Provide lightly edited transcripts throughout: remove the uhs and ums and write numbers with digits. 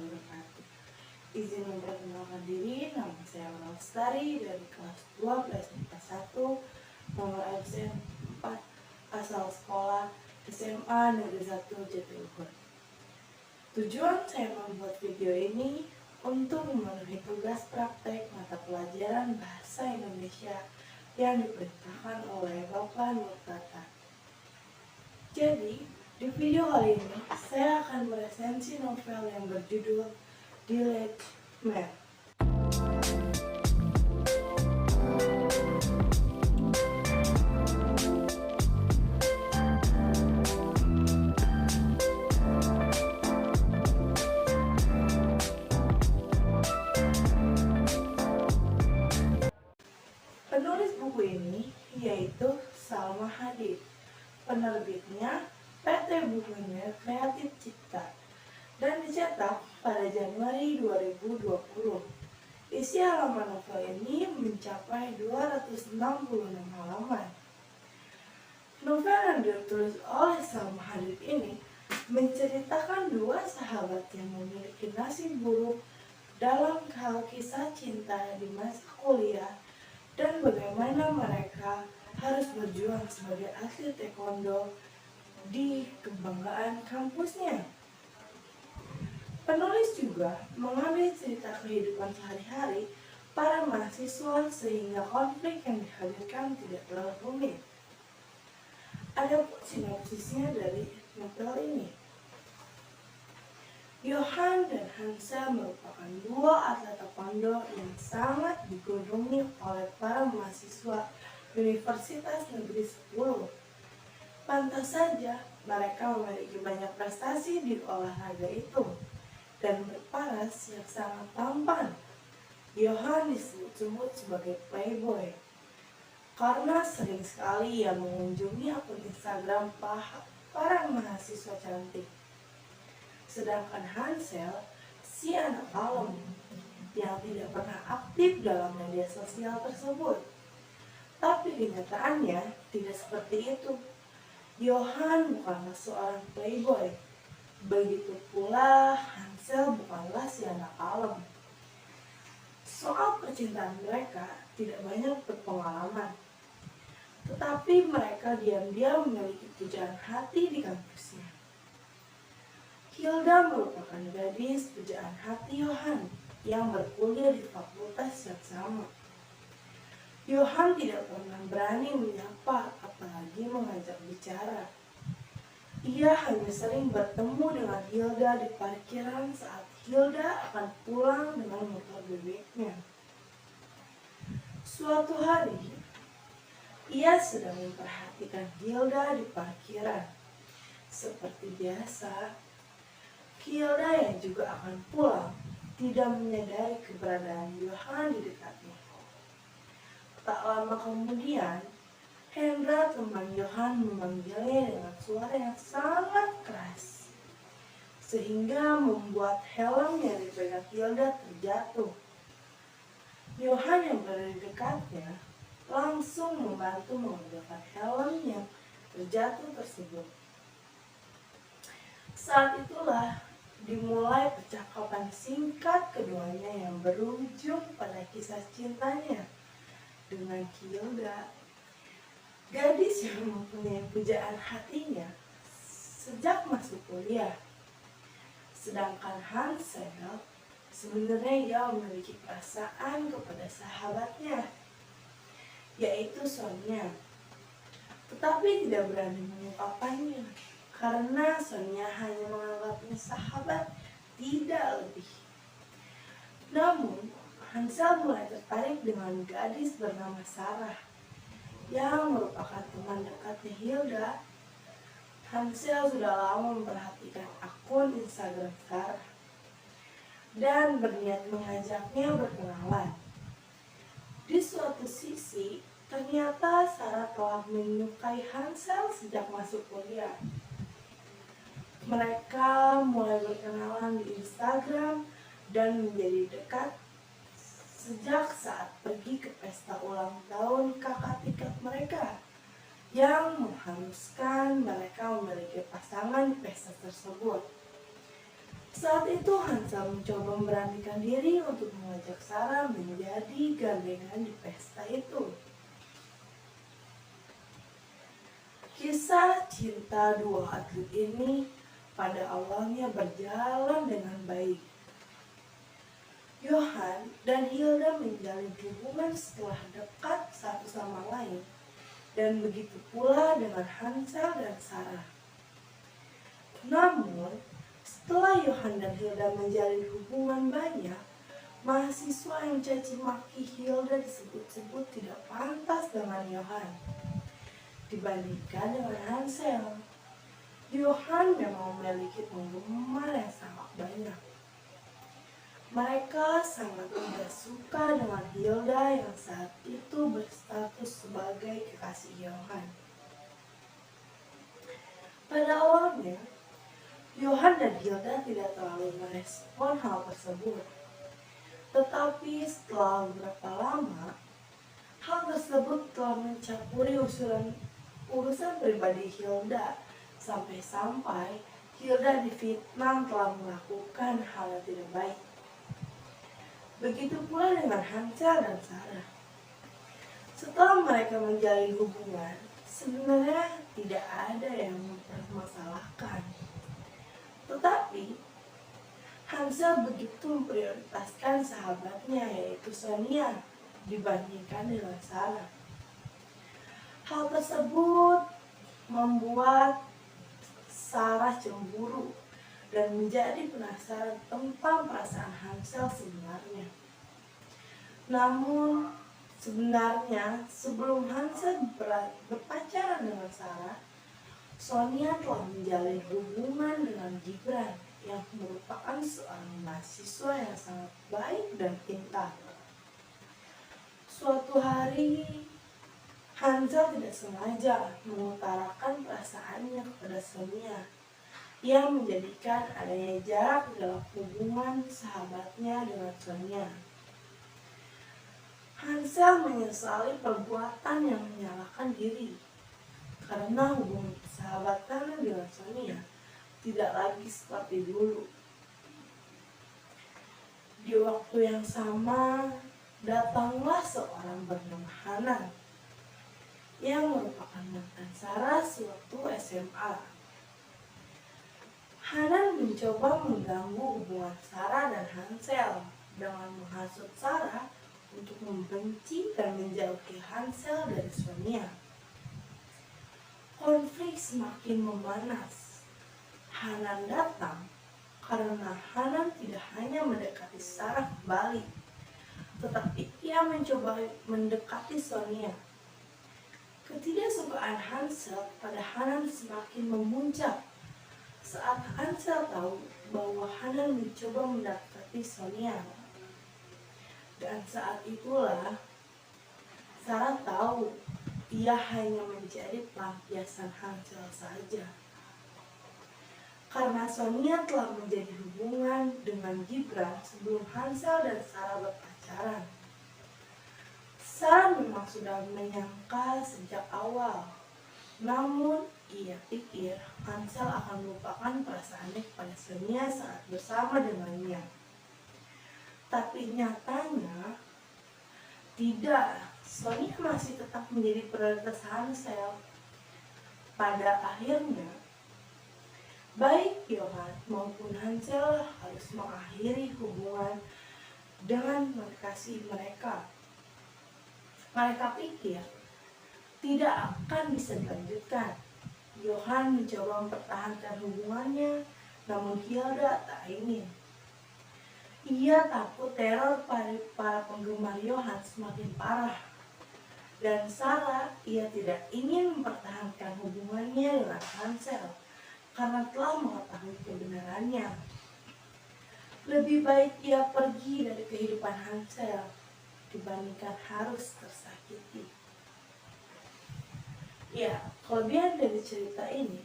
wabarakatuh. Izin memperkenalkan diri, nama saya Amal Lestari dari kelas 12 IPA 1, nomor absen 4, asal sekolah SMA Negeri 1 Jatiluhur. Tujuan saya membuat video ini untuk memenuhi tugas praktek mata pelajaran Bahasa Indonesia yang diperintahkan oleh Bapak Nurtata. Jadi, di video kali ini saya akan meresensi novel yang berjudul Village Map. Penulis buku ini yaitu Salma Hadid. Penerbitnya PT Bukunya Kreatif Cipta dan dicetak pada Januari 2020. Isi halaman novel ini mencapai 266 halaman. Novel yang ditulis oleh Salma Hadid ini menceritakan dua sahabat yang memiliki nasib buruk dalam hal kisah cinta di masa kuliah dan bagaimana mereka harus berjuang sebagai atlet taekwondo di kebanggaan kampusnya. Penulis juga mengambil cerita kehidupan sehari-hari para mahasiswa sehingga konflik yang dihadirkan tidak terlalu rumit. Adapun sinopsisnya dari novel ini. Johan dan Hansel merupakan dua atlet taekwondo yang sangat digandrungi oleh para mahasiswa Universitas Negeri 10. Pantas saja mereka memiliki banyak prestasi di olahraga itu dan berparas yang sangat tampan. Johan disebut-sebut sebagai playboy karena sering sekali ia mengunjungi akun Instagram para mahasiswa cantik. Sedangkan Hansel, si anak kalem yang tidak pernah aktif dalam media sosial tersebut. Tapi kenyataannya tidak seperti itu. Johan bukanlah seorang playboy. Begitu pula Hansel bukanlah si anak kalem. Soal percintaan mereka tidak banyak berpengalaman. Tetapi mereka diam-diam memiliki pujaan hati di kampusnya. Hilda merupakan gadis pujaan hati Johan yang berkuliah di fakultas yang sama. Johan tidak pernah berani menyapa apalagi mengajak bicara. Ia hanya sering bertemu dengan Hilda di parkiran saat Hilda akan pulang dengan motor bebeknya. Suatu hari, ia sedang memperhatikan Hilda di parkiran. Seperti biasa, Hilda yang juga akan pulang tidak menyadari keberadaan Johan di dekatnya. Tak lama kemudian, Hendra teman Johan memanggilnya dengan suara yang sangat keras, sehingga membuat helm yang dipegang Hilda terjatuh. Johan yang berada di dekatnya langsung membantu mengambilkan helm yang terjatuh tersebut. Saat itulah dimulai percakapan singkat keduanya yang berujung pada kisah cintanya dengan Hilda, gadis yang mempunyai pujaan hatinya sejak masuk kuliah. Sedangkan Hansel sebenarnya ia memiliki perasaan kepada sahabatnya, yaitu Sonia, tetapi tidak berani mengungkapkannya karena Sonia hanya menganggapnya sahabat, tidak lebih. Namun, Hansel mulai tertarik dengan gadis bernama Sarah yang merupakan teman dekatnya Hilda. Hansel sudah lama memperhatikan akun Instagram Sarah dan berniat mengajaknya berkenalan. Di suatu sisi, ternyata Sarah telah menyukai Hansel sejak masuk kuliah. Mereka mulai berkenalan di Instagram dan menjadi dekat sejak saat pergi ke pesta ulang tahun kakak tingkat mereka yang mengharuskan mereka memiliki pasangan di pesta tersebut. Saat itu Hansel mencoba memberanikan diri untuk mengajak Sarah menjadi gandengan di pesta itu. Kisah cinta dua atlet ini pada awalnya berjalan dengan baik. Johan dan Hilda menjalin hubungan setelah dekat satu sama lain, dan begitu pula dengan Hansel dan Sarah. Namun, setelah Johan dan Hilda menjalin hubungan banyak, mahasiswa yang caci maki Hilda disebut-sebut tidak pantas dengan Johan dibandingkan dengan Hansel. Johan memang memiliki penggemar yang sangat banyak. Mereka sangat tidak suka dengan Hilda yang saat itu berstatus sebagai kekasih Johan. Pada awalnya, Johan dan Hilda tidak terlalu merespon hal tersebut. Tetapi setelah beberapa lama, hal tersebut telah mencampuri urusan pribadi Hilda, sampai-sampai Hilda difitnah telah melakukan hal yang tidak baik. Begitu pula dengan Hansel dan Sarah. Setelah mereka menjalin hubungan, sebenarnya tidak ada yang mempermasalahkan. Tetapi Hansel begitu memprioritaskan sahabatnya yaitu Sonia dibandingkan dengan Sarah. Hal tersebut membuat Sarah cemburu dan menjadi penasaran tentang perasaan Hansel sebenarnya. Namun sebenarnya sebelum Hansel berpacaran dengan Sarah, Sonia telah menjalin hubungan dengan Gibran yang merupakan seorang mahasiswa yang sangat baik dan pintar. Suatu hari, Hansel tidak sengaja mengutarakan perasaannya kepada Sonia yang menjadikan adanya jarak dalam hubungan sahabatnya dengan Sonia. Hansel menyesali perbuatan yang menyalahkan diri karena hubungan persahabatan dengan Sonia tidak lagi seperti dulu. Di waktu yang sama, datanglah seorang bernama Hanan yang merupakan mantan Sarah sewaktu SMA. Hanan mencoba mengganggu hubungan Sarah dan Hansel dengan menghasut Sarah untuk membenci dan menjauhi Hansel dari Sonia. Konflik semakin memanas. Hanan datang karena Hanan tidak hanya mendekati Sarah kembali, tetapi ia mencoba mendekati Sonia. Ketidaksukaan Hansel pada Hanan semakin memuncak saat Hansel tahu bahwa Hanan mencoba mendekati Sonia. Dan saat itulah Sarah tahu ia hanya menjadi pelampiasan Hansel saja. Karena Sonia telah menjadi hubungan dengan Gibran sebelum Hansel dan Sarah berpacaran. Sarah memang sudah menyangka sejak awal. Namun ia pikir Hansel akan melupakan perasaannya kepada Sonia saat bersama dengannya. Tapi nyatanya tidak. Sonia masih tetap menjadi prioritas Hansel. Pada akhirnya, baik Johan maupun Hansel harus mengakhiri hubungan dengan kekasih mereka. Mereka pikir tidak akan bisa dilanjutkan. Johan mencoba mempertahankan hubungannya, namun Hilda tak ingin. Ia takut teror para penggemar Johan semakin parah. Dan Sarah, ia tidak ingin mempertahankan hubungannya dengan Hansel karena telah mengetahui kebenarannya. Lebih baik ia pergi dari kehidupan Hansel dibandingkan harus tersakiti. Ya, kelebihan dari cerita ini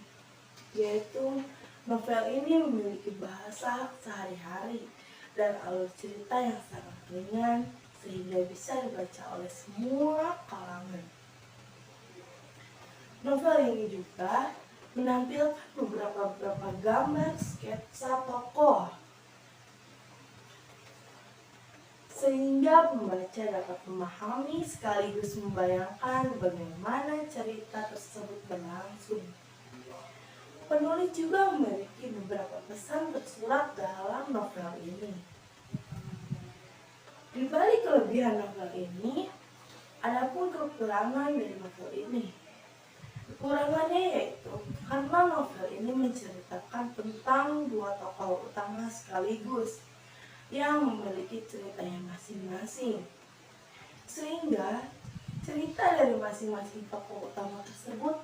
yaitu novel ini memiliki bahasa sehari-hari dan alur cerita yang sangat ringan sehingga bisa dibaca oleh semua kalangan. Novel ini juga menampilkan beberapa gambar sketsa tokoh, sehingga pembaca dapat memahami sekaligus membayangkan bagaimana cerita tersebut berlangsung. Penulis juga memiliki beberapa pesan tersurat dalam novel ini. Di balik kelebihan novel ini, ada pun kekurangan dari novel ini. Kekurangannya yaitu karena novel ini menceritakan tentang dua tokoh utama sekaligus yang memiliki ceritanya masing-masing. Sehingga cerita dari masing-masing tokoh utama tersebut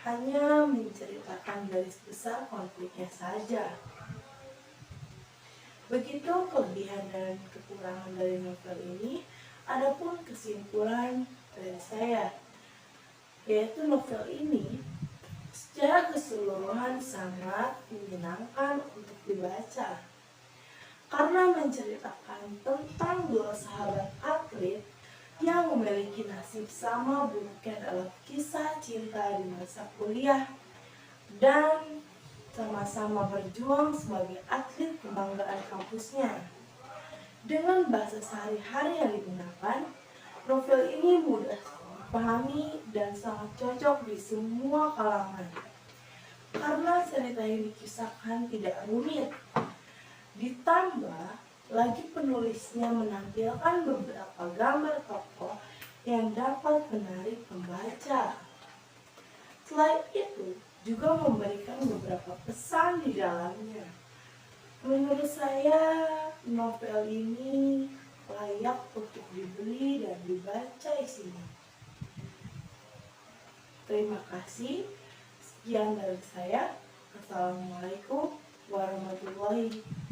hanya menceritakan garis besar konfliknya saja. Begitu kelebihan dan kekurangan dari novel ini. Adapun kesimpulan dari saya, yaitu novel ini secara keseluruhan sangat menyenangkan untuk dibaca karena menceritakan tentang dua sahabat atlet yang memiliki nasib sama buruknya dalam kisah cinta di masa kuliah dan sama-sama berjuang sebagai atlet kebanggaan kampusnya. Dengan bahasa sehari-hari yang digunakan, novel ini mudah dipahami dan sangat cocok di semua kalangan. Karena cerita yang dikisahkan tidak rumit. Ditambah lagi penulisnya menampilkan beberapa gambar tokoh yang dapat menarik pembaca. Selain itu, juga memberikan beberapa pesan di dalamnya. Menurut saya, novel ini layak untuk dibeli dan dibaca isinya. Terima kasih. Sekian dari saya. Assalamualaikum warahmatullahi wabarakatuh.